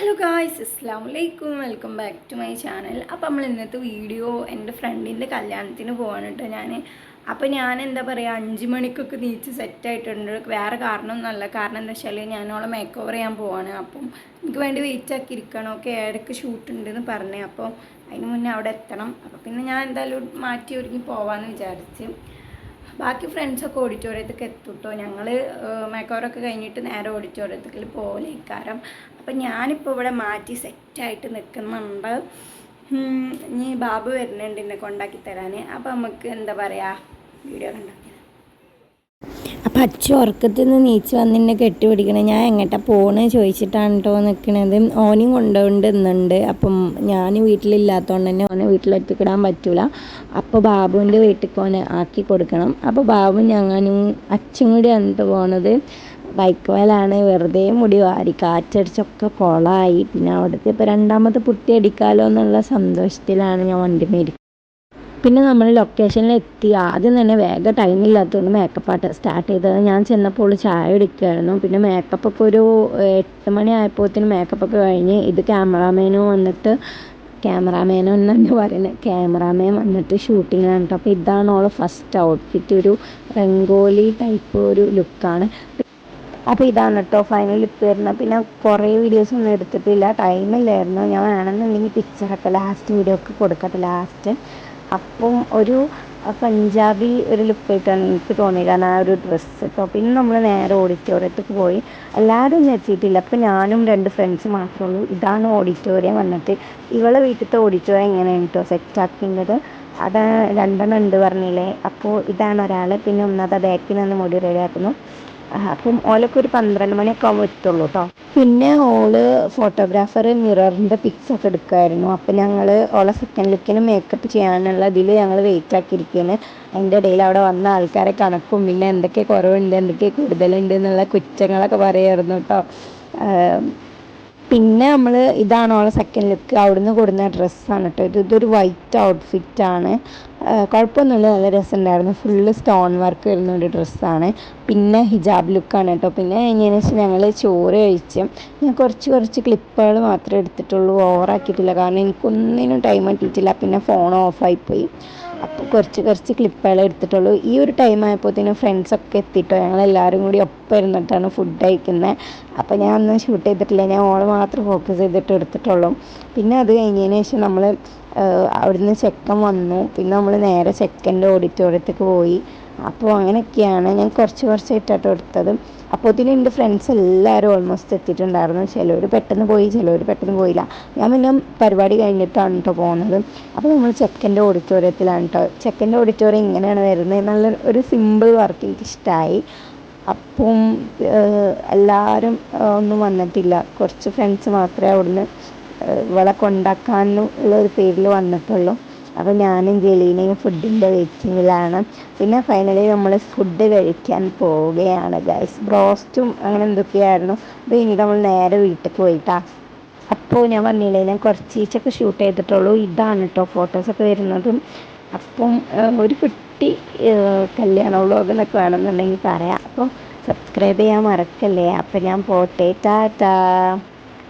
Hello guys, അസ്സലാമു അലൈക്കും. Welcome back to my channel. അപ്പോൾ നമ്മൾ ഇന്നത്തെ വീഡിയോ എൻ്റെ ഫ്രണ്ടിൻ്റെ കല്യാണത്തിന് പോകാൻ കേട്ടോ അപ്പോൾ ഞാൻ എന്താ പറയുക 5 മണിക്കൊക്കെ നീച്ച് സെറ്റായിട്ടുണ്ട്. വേറെ കാരണമൊന്നുമല്ല. കാരണം എന്താ വെച്ചാൽ ഞാനോളെ മേക്ക് ഓവർ ചെയ്യാൻ പോവാണ്. അപ്പം എനിക്ക് വേണ്ടി വെയിറ്റ് ആക്കി ഇരിക്കണം. ഓക്കെ, ഏടക്ക് ഷൂട്ട് ഉണ്ടെന്ന് പറഞ്ഞേ. അപ്പോൾ അതിന് മുന്നേ അവിടെ എത്തണം. അപ്പോൾ പിന്നെ ഞാൻ എന്തായാലും മാറ്റി ഒരുങ്ങി പോകാമെന്ന് വിചാരിച്ച്. ബാക്കി ഫ്രണ്ട്സൊക്കെ ഓഡിറ്റോറിയത്തേക്ക് എത്തുട്ടോ. ഞങ്ങൾ മേക്ക് ഓവറൊക്കെ കഴിഞ്ഞിട്ട് നേരെ ഓഡിറ്റോറിയത്തേക്ക് പോലേക്കാരം. അപ്പം ഞാനിപ്പോൾ ഇവിടെ മാറ്റി സെറ്റായിട്ട് നിൽക്കുന്നുണ്ട്. ഇനി ബാബു വരുന്നുണ്ട് എന്നെ കൊണ്ടാക്കി തരാൻ. അപ്പോൾ നമുക്ക് എന്താ പറയുക, വീഡിയോ കണ്ടാക്കി. അപ്പം അച്ഛൻ ഉറക്കത്തിൽ നിന്ന് നീച്ച് വന്ന് എന്നെ കെട്ടിപ്പിടിക്കണേ. ഞാൻ എങ്ങോട്ടാ പോകണമെന്ന് ചോദിച്ചിട്ടാണ് കേട്ടോ നിൽക്കണത്. ഓനെയും കൊണ്ടുകൊണ്ടുന്നുണ്ട്. അപ്പം ഞാൻ വീട്ടിലില്ലാത്തതുകൊണ്ട് തന്നെ ഓനെ വീട്ടിലെത്തിക്കിടാൻ പറ്റില്ല. അപ്പോൾ ബാബുവിൻ്റെ വീട്ടിലേക്ക് ഓനെ ആക്കി കൊടുക്കണം. അപ്പോൾ ബാബു ഞങ്ങളും അച്ഛൻ കൂടിയാണ് കേട്ടോ പോണത്. ബൈക്ക് മേലാണ്. വെറുതെ മുടി വാരി കാറ്റടിച്ചൊക്കെ കുളമായി. പിന്നെ അവിടുത്തെ ഇപ്പോൾ രണ്ടാമത്തെ പുട്ടി അടിക്കാമല്ലോ എന്നുള്ള സന്തോഷത്തിലാണ് ഞാൻ വണ്ടി മേടിക്കുന്നത്. പിന്നെ നമ്മൾ ലൊക്കേഷനിൽ എത്തി. ആദ്യം തന്നെ വേഗം ടൈമില്ലാത്തതുകൊണ്ട് മേക്കപ്പ് ആയിട്ട് സ്റ്റാർട്ട് ചെയ്തത്. ഞാൻ ചെന്നപ്പോൾ ചായ എടുക്കുമായിരുന്നു. പിന്നെ മേക്കപ്പ് ഒക്കെ ഒരു 8 മണി ആയപ്പോഴത്തേനും മേക്കപ്പൊക്കെ കഴിഞ്ഞ്. ഇത് ക്യാമറാമാൻ എന്നാണ് പറയുന്നത്. ക്യാമറാമാൻ വന്നിട്ട് ഷൂട്ടിങ്ങിലാണ് കേട്ടോ. അപ്പോൾ ഇതാണ് ഓളെ ഫസ്റ്റ് ഔട്ട്ഫിറ്റ്. ഒരു രംഗോലി ടൈപ്പ് ഒരു ലുക്കാണ്. അപ്പോൾ ഇതാണ് കേട്ടോ ഫൈനൽ ലുക്ക് വരുന്നത്. പിന്നെ കുറേ വീഡിയോസൊന്നും എടുത്തിട്ടില്ല, ടൈമില്ലായിരുന്നു. ഞാൻ വേണമെന്നുണ്ടെങ്കിൽ പിക്ചറൊക്കെ ലാസ്റ്റ് വീഡിയോ ഒക്കെ കൊടുക്കട്ടെ ലാസ്റ്റ്. അപ്പം ഒരു പഞ്ചാബി ഒരു ലുക്കായിട്ടാണ് എനിക്ക് തോന്നിയത്, കാരണം ആ ഒരു ഡ്രസ്സ് കേട്ടോ. പിന്നെ നമ്മൾ നേരെ ഓഡിറ്റോറിയത്തേക്ക് പോയി. എല്ലാവരും ഒന്നും എത്തിയിട്ടില്ല. അപ്പം ഞാനും 2 ഫ്രണ്ട്സ് മാത്രമേ ഉള്ളൂ. ഇതാണ് ഓഡിറ്റോറിയം വന്നിട്ട്. ഇവളെ വീട്ടിലത്തെ ഓഡിറ്റോറിയം എങ്ങനെയാണ് കേട്ടോ സെറ്റാക്കുന്നത്. അവിടെ 2 ഉണ്ട് പറഞ്ഞില്ലേ. അപ്പോൾ ഇതാണ് ഒരാൾ. പിന്നെ ഒന്നാമത് ബാക്കിൽ നിന്ന് മുടി റെഡിയാക്കുന്നു. അപ്പം ഓലൊക്കെ ഒരു 12 മണിയൊക്കെ ആകുമ്പോൾ എത്തുള്ളൂ കേട്ടോ. പിന്നെ ഓള് ഫോട്ടോഗ്രാഫർ മിററിൻ്റെ പിക്സൊക്കെ എടുക്കുമായിരുന്നു. അപ്പം ഞങ്ങൾ ഓളെ സെക്കൻഡ് ലുക്കിന് മേക്കപ്പ് ചെയ്യാനുള്ള ഇതിൽ ഞങ്ങൾ വെയിറ്റ് ആക്കിയിരിക്കുകയാണ്. അതിൻ്റെ ഇടയിൽ അവിടെ വന്ന ആൾക്കാരെ കണക്കും പിന്നെ എന്തൊക്കെ കുറവുണ്ട് എന്തൊക്കെ കൂടുതലുണ്ട് എന്നുള്ള കുറ്റങ്ങളൊക്കെ പറയുമായിരുന്നു കേട്ടോ. പിന്നെ നമ്മൾ ഇതാണ് ഓളെ സെക്കൻഡ് ലുക്ക്. അവിടുന്ന് കൊടുന്ന ഡ്രസ്സാണ് കേട്ടോ. ഇതൊരു വൈറ്റ് ഔട്ട്ഫിറ്റാണ്. കുഴപ്പമൊന്നുമില്ല, നല്ല രസമുണ്ടായിരുന്നു. ഫുള്ള് സ്റ്റോൺ വർക്ക് വരുന്ന ഒരു ഡ്രസ്സാണ്. പിന്നെ ഹിജാബ് ലുക്കാണ് കേട്ടോ. പിന്നെ കഴിഞ്ഞതിന് ശേഷം ഞങ്ങൾ ചോറ് കഴിച്ച്. ഞാൻ കുറച്ച് ക്ലിപ്പുകൾ മാത്രമേ എടുത്തിട്ടുള്ളൂ, ഓവറാക്കിയിട്ടില്ല. കാരണം എനിക്കൊന്നിനും ടൈം കിട്ടിയിട്ടില്ല. പിന്നെ ഫോൺ ഓഫായിപ്പോയി. അപ്പോൾ കുറച്ച് ക്ലിപ്പുകൾ എടുത്തിട്ടുള്ളൂ. ഈ ഒരു ടൈം ആയപ്പോഴത്തേനും ഫ്രണ്ട്സൊക്കെ എത്തിയിട്ടോ. ഞങ്ങളെല്ലാവരും കൂടി ഒപ്പം ഇരുന്നിട്ടാണ് ഫുഡ് കഴിക്കുന്നത്. അപ്പോൾ ഞാൻ ഒന്നും ഷൂട്ട് ചെയ്തിട്ടില്ല, ഞാൻ ഓളെ മാത്രം ഫോക്കസ് ചെയ്തിട്ട് എടുത്തിട്ടുള്ളൂ. പിന്നെ അത് കഴിഞ്ഞതിന് ശേഷം നമ്മൾ അവിടുന്ന് ചെക്കൻ വന്നു. പിന്നെ നമ്മൾ നേരെ ചെക്കൻ്റെ ഓഡിറ്റോറിയത്തേക്ക് പോയി. അപ്പോൾ അങ്ങനെയൊക്കെയാണ്. ഞാൻ കുറച്ചായിട്ടാട്ടോ എടുത്തത്. അപ്പോഴത്തേനും എൻ്റെ ഫ്രണ്ട്സ് എല്ലാവരും ഓൾമോസ്റ്റ് എത്തിയിട്ടുണ്ടായിരുന്നു. ചിലവർ പെട്ടെന്ന് പോയി, ചിലവർ പെട്ടെന്ന് പോയില്ല. ഞാൻ പിന്നെ പരിപാടി കഴിഞ്ഞിട്ടാണ് കേട്ടോ പോകുന്നത്. അപ്പോൾ നമ്മൾ ചെക്കൻ്റെ ഓഡിറ്റോറിയത്തിലാണ് കേട്ടോ. ചെക്കൻ്റെ ഓഡിറ്റോറിയം ഇങ്ങനെയാണ് വരുന്നത്. നല്ല ഒരു സിമ്പിൾ വർക്ക് എനിക്കിഷ്ടമായി. അപ്പം എല്ലാവരും ഒന്നും വന്നിട്ടില്ല. കുറച്ച് ഫ്രണ്ട്സ് മാത്രമേ അവിടുന്ന് ഇവളെ കൊണ്ടാക്കാനുള്ള ഒരു പേരിൽ വന്നിട്ടുള്ളൂ. അപ്പോൾ ഞാനും ജലീനയും ഫുഡിൻ്റെ വെയിറ്റിങ്ങിലാണ്. പിന്നെ ഫൈനലി നമ്മൾ ഫുഡ് കഴിക്കാൻ പോവുകയാണ് ഗൈസ്. ബ്രോസ്റ്റും അങ്ങനെ എന്തൊക്കെയായിരുന്നു. ഇത് കഴിഞ്ഞിട്ട് നമ്മൾ നേരെ വീട്ടിലേക്ക് പോയിട്ടാ. അപ്പോൾ ഞാൻ പറഞ്ഞില്ലേ, ഞാൻ കുറച്ചൊക്കെ ഷൂട്ട് ചെയ്തിട്ടുള്ളൂ. ഇതാണ് കേട്ടോ ഫോട്ടോസൊക്കെ വരുന്നതും. അപ്പം ഒരു കുട്ടി കല്യാണ വ്ളോഗ് എന്നൊക്കെ വേണമെന്നുണ്ടെങ്കിൽ പറയാം. അപ്പോൾ സബ്സ്ക്രൈബ് ചെയ്യാൻ മറക്കല്ലേ. അപ്പോൾ ഞാൻ പോട്ടെ, ടാറ്റാ.